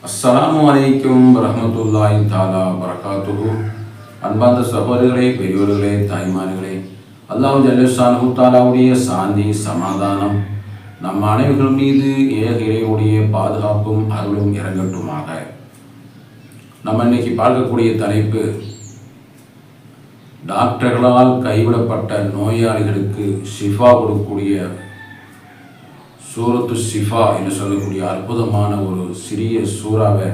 அஸ்ஸலாமு அலைக்கும் வரஹ்மத்துல்லாஹி தஆலா வபரகாத்துஹு. அன்பார்ந்த சகோதரர்களே, பெரியோர்களே, தாய்மார்களே, அல்லாஹ் ஜல்லஷானஹு தஆலாவுடைய சாந்தி சமாதானம் நம் அனைவர்கள் மீது இறைவனுடைய பாதுகாப்பும் அருளும் இறங்கட்டுமாக. நம்ம இன்னைக்கு பார்க்கக்கூடிய தலைப்பு, டாக்டர்களால் கைவிடப்பட்ட நோயாளிகளுக்கு ஷிஃபா கொடுக்கக்கூடிய சூரத்து ஷிஃபா என்று சொல்லக்கூடிய அற்புதமான ஒரு சிறிய சூறாவை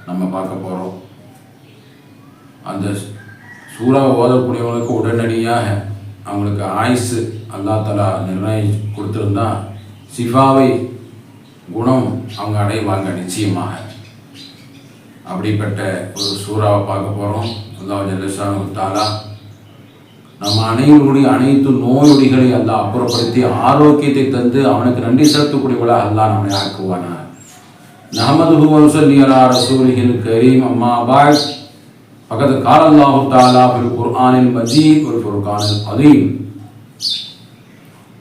நம்ம பார்க்க போகிறோம். அந்த சூறாவை ஓதக்கூடியவங்களுக்கு உடனடியாக அவங்களுக்கு ஆயுசு அல்லாஹ் தஆலா நிர்ணயம் கொடுத்துருந்தா ஷிஃபாவை குணம் அவங்க அடைவாங்க நிச்சயமாக. அப்படிப்பட்ட ஒரு சூறாவை பார்க்க போகிறோம். அல்லாஹ் ஜல்லஷானஹு தஆலா நம்ம அனைவருடைய அனைத்து நோயொடிகளை அல்லாஹ் அப்புறப்படுத்தி ஆரோக்கியத்தை தந்து அவனுக்கு நன்றி செலுத்தக்கூடியவளாக அல்லாஹ் நம்மை ஆக்குவானார். நஹ்மதுஹு வ நுஸல்லி அலா ரசூலிஹில் கரீம். அம்மா பஅத். ஃபகத் கால அல்லாஹு தஆலா ஃபில் குர்ஆனில் மஜீத் வல் ஃபுர்கானில் அதீம்.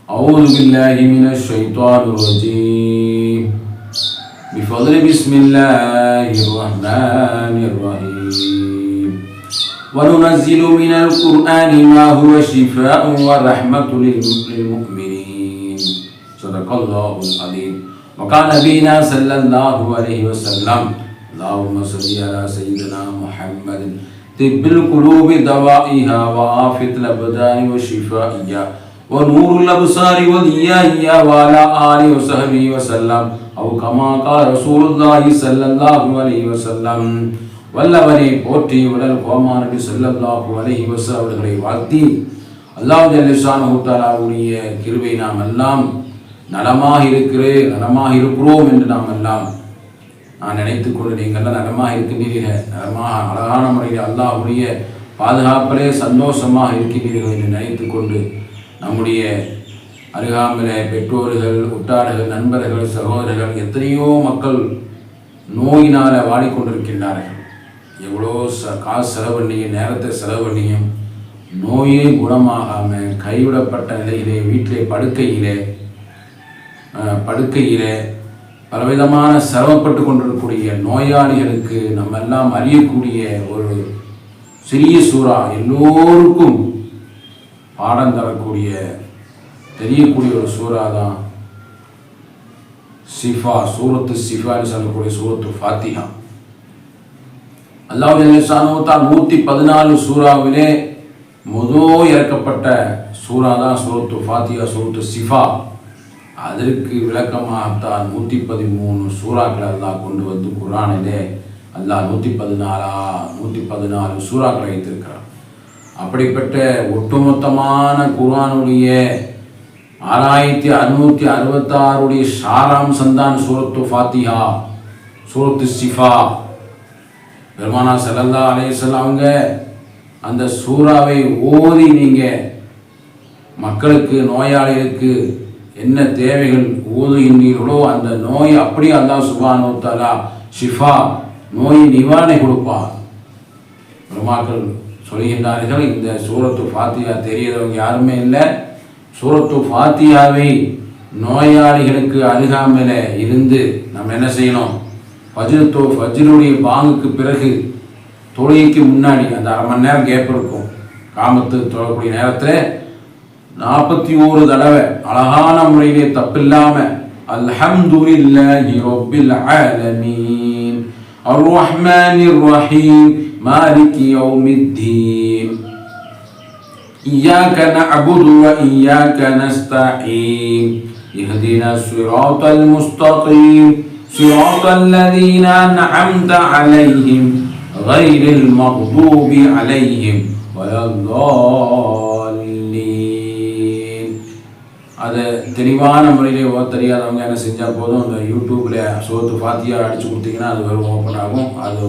அஊது பில்லாஹி மினஷ் ஷைத்தானிர் ரஜீம். பிஃضل பிஸ்மில்லாஹிர் ரஹ்மானிர் ரஹீம். وَنُنَزِّلُ مِنَ الْقُرْآنِ مَا هُوَ شِفَاءٌ وَرَحْمَةٌ لِلْمُؤْمِنِينَ. صدق الله العظيم. وقال نبينا صلى الله عليه وسلم اللهم صل على سيدنا محمد طب القلوب دوائها وعافية الأبدان وشفائها ونور الأبصار وضيائها وعلى آله وصحبه وسلم أو كما قال رسول الله صلى الله عليه وسلم. வல்லவனை போற்றி உடல் கோமான நபி ஸல்லல்லாஹு அலைஹி வஸல்லம் அவர்களை வாழ்த்தி அல்லாஹ் ஜல்லஷானஹு தஆலாவுடைய கிருபை நாம் எல்லாம் நலமாக இருக்கிறோம் என்று நாம் எல்லாம் நான் நினைத்துக் கொண்டு நீங்கள் எல்லாம் நலமாக இருக்கின்றீர்கள், நலமாக அழகான முறையில் அல்லாஹ்வுடைய பாதுகாப்பிலே சந்தோஷமாக இருக்கின்றீர்கள் என்று நினைத்து கொண்டு நம்முடைய அருகாமையிலே பெற்றோர்கள், உற்றார்கள், நண்பர்கள், சகோதரர்கள் எத்தனையோ மக்கள் நோயினால் வாடிக்கொண்டிருக்கின்றார்கள். எவ்வளோ காசு செலவு பண்ணியும் நேரத்தை செலவு பண்ணியும் நோயே குணமாகாமல் கைவிடப்பட்ட நிலையிலே வீட்டிலே படுக்கையிலே பலவிதமான சிரமப்பட்டு கொண்டிருக்கக்கூடிய நோயாளிகளுக்கு நம்ம எல்லாம் அறியக்கூடிய ஒரு சிறிய சூறா, எல்லோருக்கும் பாடம் தரக்கூடிய தெரியக்கூடிய ஒரு சூறா தான் ஷிஃபா. சூரத்து ஷிஃபான்னு சொல்லக்கூடிய சூரத்து ஃபாத்திஹா. அல்லாஹ் ஜல்லஷானஹு தஆலா 114 சூறாவிலே முதல் இறக்கப்பட்ட சூறா தான் சூரத்து ஃபாத்திஹா, சூரத்து ஷிஃபா. அதற்கு விளக்கமாகத்தான் 113 சூறாக்களை அல்லாஹ் கொண்டு வந்து குர்ஆனிலே அல்லாஹ் 114 சூறாக்களை வைத்திருக்கிறார். அப்படிப்பட்ட ஒட்டுமொத்தமான குர்ஆனுடைய 6666 சாராம்சம் தான் சூரத்து ஃபாத்திஹா, சூரத்து ஷிஃபா. பெருமானா ஸல்லல்லாஹு அலைஹி வஸல்லம் அவங்க அந்த சூறாவை ஓதி நீங்கள் மக்களுக்கு, நோயாளிகளுக்கு என்ன தேவைகள் ஓதுகின்றீர்களோ அந்த நோய் அப்படியே அல்லாஹ் சுப்ஹானஹு வ தஆலா ஷிஃபா, நோய் நிவாரணை கொடுப்பார். பெருமாக்கள் சொல்கின்றார்கள், இந்த சூரத்து ஃபாத்திஹா தெரியாதவங்க யாருமே இல்லை. சூரத்து ஃபாத்திஹாவை நோயாளிகளுக்கு அருகாமையில் இருந்து நம்ம என்ன செய்யணும், ஃபஜ்ருடைய பாங்குக்கு பிறகு தொழுகைக்கு முன்னாடி அந்த அரை மணி நேரம் கேப் இருக்கும். காமத்து தொழக்கூடிய நேரத்தில் 41 தடவை அழகான முறையிலே தப்பில்லாமல் அல்ஹம்துலில்லாஹி ரப்பில் ஆலமீன் அர்ரஹ்மானிர் ரஹீம் மாலிகி யௌமித்தீன் இய்யாக நஅபுது வ இய்யாக நஸ்தஈன் இஹ்தினஸ் ஸிராத்தல் முஸ்தகீம் صراط الذين أنعمت عليهم غير المغضوب عليهم ولا الضالين. அதை தெளிவான முறையிலே தெரியாதவங்க என்ன செஞ்சால் போதும், அந்த யூடியூப்பில் சூரத்து ஃபாத்திஹா அடித்து கொடுத்தீங்கன்னா அது வரும், ஓப்பன் ஆகும். அது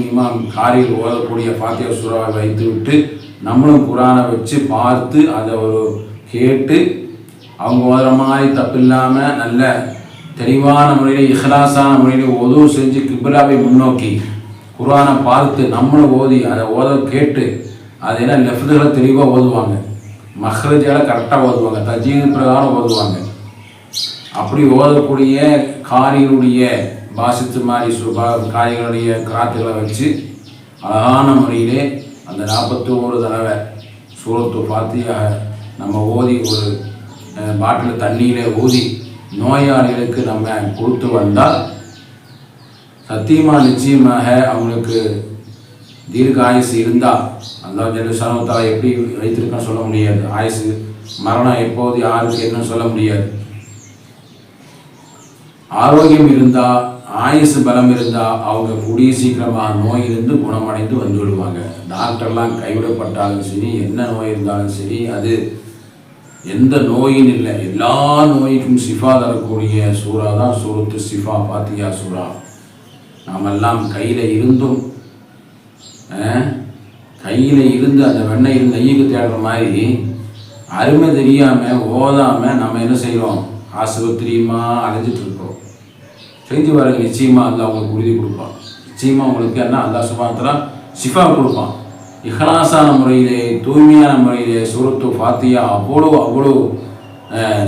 இமாம் காரில் ஓதக்கூடிய ஃபாத்திஹா சூறாவை வைத்து விட்டு நம்மளும் குர்ஆனை வச்சு பார்த்து அதை ஒரு கேட்டு அவங்க ஓதுற மாதிரி தப்பில்லாமல் நல்ல தெளிவான முறையில் இஹ்லாஸான முறையில் உது செஞ்சு கிப்லாவை முன்னோக்கி குர்ஆனை பார்த்து நம்மளும் ஓதி அதை கேட்டு அதெல்லாம் லெஃப்துகளை தெளிவாக ஓதுவாங்க, மஹ்ரஜால கரெக்டாக ஓதுவாங்க, தஜ்வீத் பிரகாரம் ஓதுவாங்க. அப்படி ஓதக்கூடிய காரிகளுடைய பாசித்து மாதிரி காரிகளுடைய கிராத்துகளை வச்சு அழகான முறையிலே அந்த 41 தடவை சூரத்து ஃபாத்திஹா நம்ம ஓதி ஒரு பாட்டில் தண்ணியிலே ஊதி நோயாளிகளுக்கு நம்ம கொடுத்து வந்தால் சத்தியமாக நிச்சயமாக அவங்களுக்கு தீர்க்க ஆயுசு இருந்தால் அல்லாஹ் ஜல்ல ஷானஹு தஆலா எப்படி வைத்திருக்கான்னு சொல்ல முடியாது. ஆயுசு மரணம் எப்போது யாருக்கு என்னன்னு சொல்ல முடியாது. ஆரோக்கியம் இருந்தால் ஆயுசு பலம் இருந்தால் அவங்க கூடிய சீக்கிரமாக நோயிலிருந்து குணமடைந்து வந்து விடுவாங்க. டாக்டர்லாம் கைவிடப்பட்டாலும் சரி, என்ன நோய் இருந்தாலும் சரி, அது எந்த நோயின் இல்லை, எல்லா நோய்க்கும் ஷிஃபா தரக்கூடிய சூறா தான் சூரத்து ஷிஃபா ஃபாத்திஹா சூறா. நாமெல்லாம் கையில் இருந்து அந்த வெண்ணெய் நெய்யுக்கு தேடுற மாதிரி அருமை தெரியாமல் ஓதாமல் நம்ம என்ன செய்கிறோம், ஆஸ்பத்திரியுமா அலைஞ்சிட்டு இருக்கோம். செஞ்சு பாருங்க, நிச்சயமாக அல்லா அவங்களுக்கு உறுதி கொடுப்பான். நிச்சயமாக உங்களுக்கு என்ன அல்லாஹ் சுப்ஹானஹு வ தஆலா ஷிஃபா கொடுப்பான். இஹ்லாஸான முறையிலே தூய்மையான முறையிலே சூரத்து ஃபாத்திஹா அவ்வளோ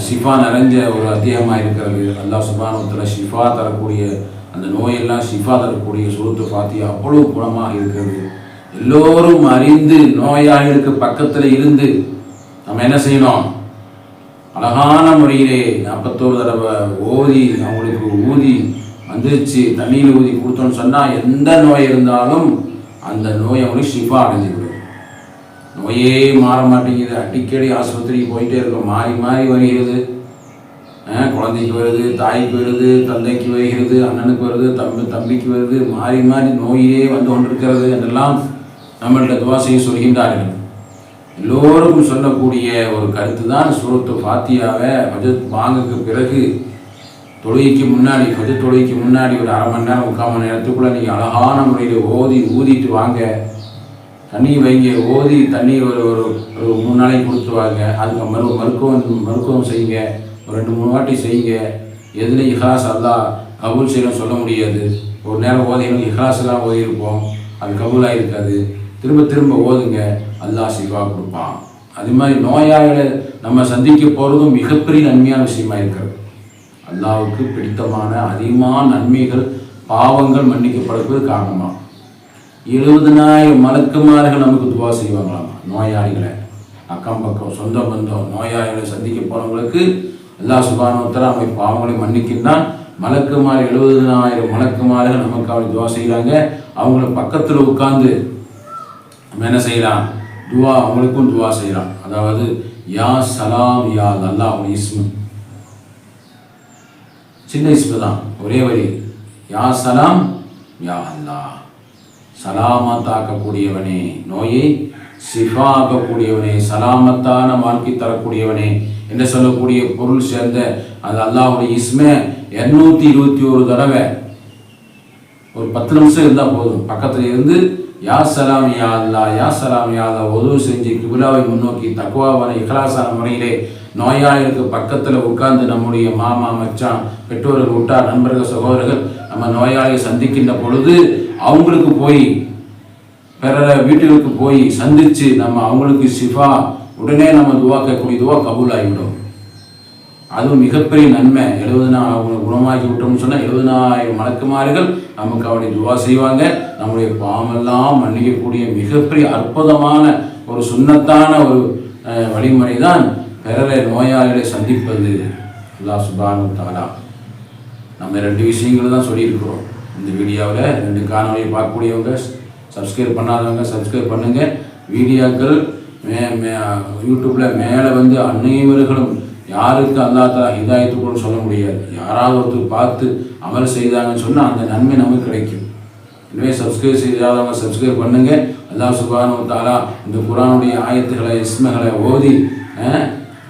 ஷிஃபா நிறைஞ்ச ஒரு அத்தியாயமாக இருக்கிறது. அல்லாஹ் சுப்ஹானஹு வ தஆலா ஷிஃபா தரக்கூடிய அந்த நோயெல்லாம் ஷிஃபா தரக்கூடிய சூரத்து ஃபாத்திஹா அவ்வளோ குணமாக இருக்கிறது. எல்லோரும் அறிந்து நோயாளிகளுக்கு பக்கத்தில் இருந்து நம்ம என்ன செய்யணும், அழகான முறையிலே 41 தடவை ஓதி அவங்களுக்கு ஊதி வந்துருச்சு தண்ணியில் ஊதி கொடுத்தோன்னு சொன்னால் எந்த நோய் இருந்தாலும் அந்த நோய் அவங்களுக்கு ஷிஃபா அடைஞ்சிவிடும். நோயே மாற மாட்டேங்குது, அடிக்கடி ஆஸ்பத்திரிக்கு போயிட்டே இருக்கும், மாறி மாறி வருகிறது. குழந்தைக்கு வருது, தாய்க்கு வருது, தந்தைக்கு வருகிறது, அண்ணனுக்கு வருது, தம்பிக்கு வருது, மாறி மாறி நோயே வந்து கொண்டிருக்கிறது என்றெல்லாம் நம்மள்கிட்ட துவா செய்ய சொல்கின்றார்கள். எல்லோருக்கும் சொல்லக்கூடிய ஒரு கருத்து தான் சூரத்து ஃபாத்திஹாவை ஃபஜ்ர் பாங்குக்கு பிறகு தொழுகைக்கு முன்னாடி, ஃபஜ்ர் தொழுகைக்கு முன்னாடி ஒரு அரை மணி நேரம் 3/4 மணி நேரத்துக்குள்ளே நீங்கள் அழகான முறையில் ஊதிட்டு வாங்க. தண்ணி வைங்க, ஓதி தண்ணி ஒரு 3 நாளைக்கு கொடுத்து வாங்க. அதுக்கு மருத்துவம் செய்யுங்க, ஒரு 2-3 வாட்டி செய்யுங்க. எதில் இஹ்லாஸ் அல்லாஹ் கபூல் செய்யணும்னு சொல்ல முடியாது. ஒரு நேரம் ஓதிகளும் இஹ்லாஸ்லாம் ஓதியிருப்போம், அது கபூலாக இருக்காது. திரும்ப ஓதுங்க, அல்லாஹ் ஷிஃபா கொடுப்பான். அது மாதிரி நோயாளிகளை நம்ம சந்திக்க போகிறதும் மிகப்பெரிய நன்மையான விஷயமா இருக்கிறது. அல்லாஹ்வுக்கு பிடித்தமான அதிகமான நன்மைகள் பாவங்கள் மன்னிக்கப்படுவது காரணமாக 70,000 மலக்குமார்கள் நமக்கு துவா செய்வாங்களாமா. நோயாளிகளை அக்கம் பக்கம் சொந்த பந்தம் நோயாளிகளை சந்திக்க போனவங்களுக்கு அல்லாஹ் சுப்ஹானஹு வ தஆலா அவை பாவங்களை மன்னிக்கின்றான். மலக்குமார் 70,000 மலக்குமார்கள் நமக்கு அவளை துவா செய்கிறாங்க. அவங்கள பக்கத்தில் உட்கார்ந்து நம்ம என்ன செய்யலாம், துவா அவங்களுக்கும் துவா செய்யலாம். அதாவது யா சலாம் யா அல்லாஹ், அவங்க இஸ்மு சின்ன இஸ்மு தான், ஒரே வரி, யா சலாம் யா அல்லாஹ். சலாமத் ஆக்கக்கூடியவனே, நோயை ஷிஃபா ஆக்கக்கூடியவனே, சலாமத்தான வாழ்க்கை தரக்கூடியவனே என்று சொல்லக்கூடிய பொருள் சேர்ந்த அது அல்லாஹ்வுடைய இஸ்மை 221 தடவை ஒரு 10 நிமிஷம் இருந்தால் போதும். பக்கத்தில் இருந்து யா சலாம் யா அல்லாஹ், யா சலாம் யா அல்லாஹ் உதவு செஞ்சு கிபிலாவை முன்னோக்கி தக்வாவான இஹ்லாஸான முறையிலே நோயாளிகளுக்கு பக்கத்தில் உட்கார்ந்து நம்முடைய மாமா மச்சான் பெற்றோர்கள் உட்டார் நண்பர்கள் சகோதரர்கள் நம்ம நோயாளியை சந்திக்கின்ற பொழுது அவங்களுக்கு போய் பிற வீட்டுகளுக்கு போய் சந்தித்து நம்ம அவங்களுக்கு ஷிஃபா உடனே நம்ம துவா கேட்கக்கூடிய துவா கபூலாகிவிடும். அதுவும் மிகப்பெரிய நன்மை. 70,000 குணமாக்கி விட்டோம்னு சொன்னால் 70,000 மலக்குமார்கள் நமக்கு அவருடைய துவா செய்வாங்க. நம்முடைய பாவமெல்லாம் மன்னிக்கக்கூடிய மிகப்பெரிய அற்புதமான ஒரு சுன்னத்தான ஒரு வழிமுறை தான் பிறரை நோயாளிகளை சந்திப்பது. அல்லாஹ் சுப்ஹானஹு வ தஆலா நம்ம 2 விஷயங்கள் தான் சொல்லியிருக்கிறோம் இந்த வீடியோவில். 2 காணொலியை பார்க்கக்கூடியவங்க சப்ஸ்கிரைப் பண்ணாதவங்க சப்ஸ்கிரைப் பண்ணுங்கள். வீடியோக்கள் யூடியூப்பில் மேலே வந்து அனைவர்களும் யாருக்கு அல்லாஹ் தஆலா ஹிதாயத்து கூட சொல்ல முடியாது. யாராவது ஒருத்தர் பார்த்து அமல் செய்தாங்கன்னு சொன்னால் அந்த நன்மை நமக்கு கிடைக்கும். எனவே சப்ஸ்கிரைப் செய்யாதவங்க சப்ஸ்கிரைப் பண்ணுங்கள். அல்லாஹ் சுப்ஹானஹு வ தஆலா இந்த குர்ஆனுடைய ஆயத்துக்களை இஸ்மகளை ஓதி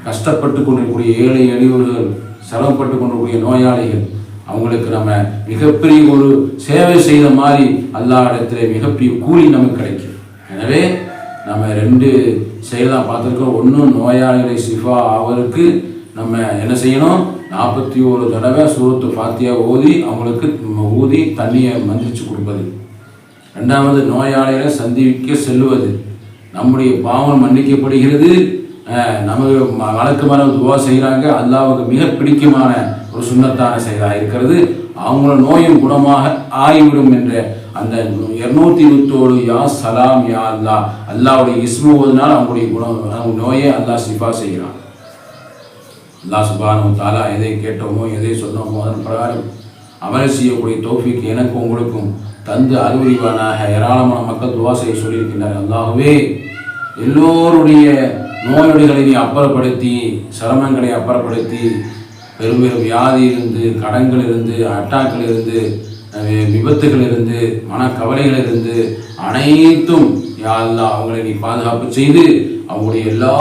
கஷ்டப்பட்டு கொண்டிருக்கக்கூடிய ஏழை எளியவர்கள், சிரமப்பட்டு கொண்டிருக்கக்கூடிய நோயாளிகள், அவங்களுக்கு நம்ம மிகப்பெரிய ஒரு சேவை செய்த மாதிரி அல்லாஹ் இடத்துல மிகப்பெரிய கூலி நமக்கு கிடைக்கும். எனவே நம்ம 2 செயலாம் பார்த்துருக்கோம். ஒன்றும் நோயாளிகளை ஷிஃபா அவருக்கு நம்ம என்ன செய்யணும், 41 தடவை சூரத்து ஃபாத்திஹா ஓதி அவங்களுக்கு ஊதி தண்ணியை மந்திரிச்சு கொடுப்பது. 2வது நோயாளிகளை சந்திக்க செல்லுவது. நம்முடைய பாவம் மன்னிக்கப்படுகிறது. நமக்கு வழக்கு மரம் துவா செய்கிறாங்க. அல்லாஹ்வுக்கு மிக பிடிக்குமான ஒரு சுன்னத்தான செயலாக இருக்கிறது. அவங்களோட நோயும் குணமாக ஆகிவிடும் என்ற அந்த 220 யா சலாம் யா அல்லா, அல்லாவுடைய இஸ்மு ஓதுனால் அவங்களுடைய அவங்க நோயை அல்லாஹ் ஷிஃபா செய்கிறான். அல்லாஹ் சுப்ஹானஹு வ தஆலா எதை கேட்டோமோ எதை சொன்னோமோ அதன் பிரகாரம் அமல் செய்யக்கூடிய தௌஃபீக் எனக்கும் உங்களுக்கும் தந்து அருள்வானாக. ஏராளமான மக்கள் துஆ செய்ய சொல்லியிருக்கின்றனர். அல்லாஹ்வே எல்லோருடைய நோயொடிகளை நீ அப்புறப்படுத்தி, சிரமங்களை அப்புறப்படுத்தி, பெரும் பெரும் வியாதியிலிருந்து, கடன்களிலிருந்து, அட்டாக்களிலிருந்து, விபத்துகளிலிருந்து, மனக்கவலைகளிலிருந்து அனைத்தும் யா அல்லாஹ் அவங்களை நீ பாதுகாப்பு செய்து அவங்களுடைய எல்லா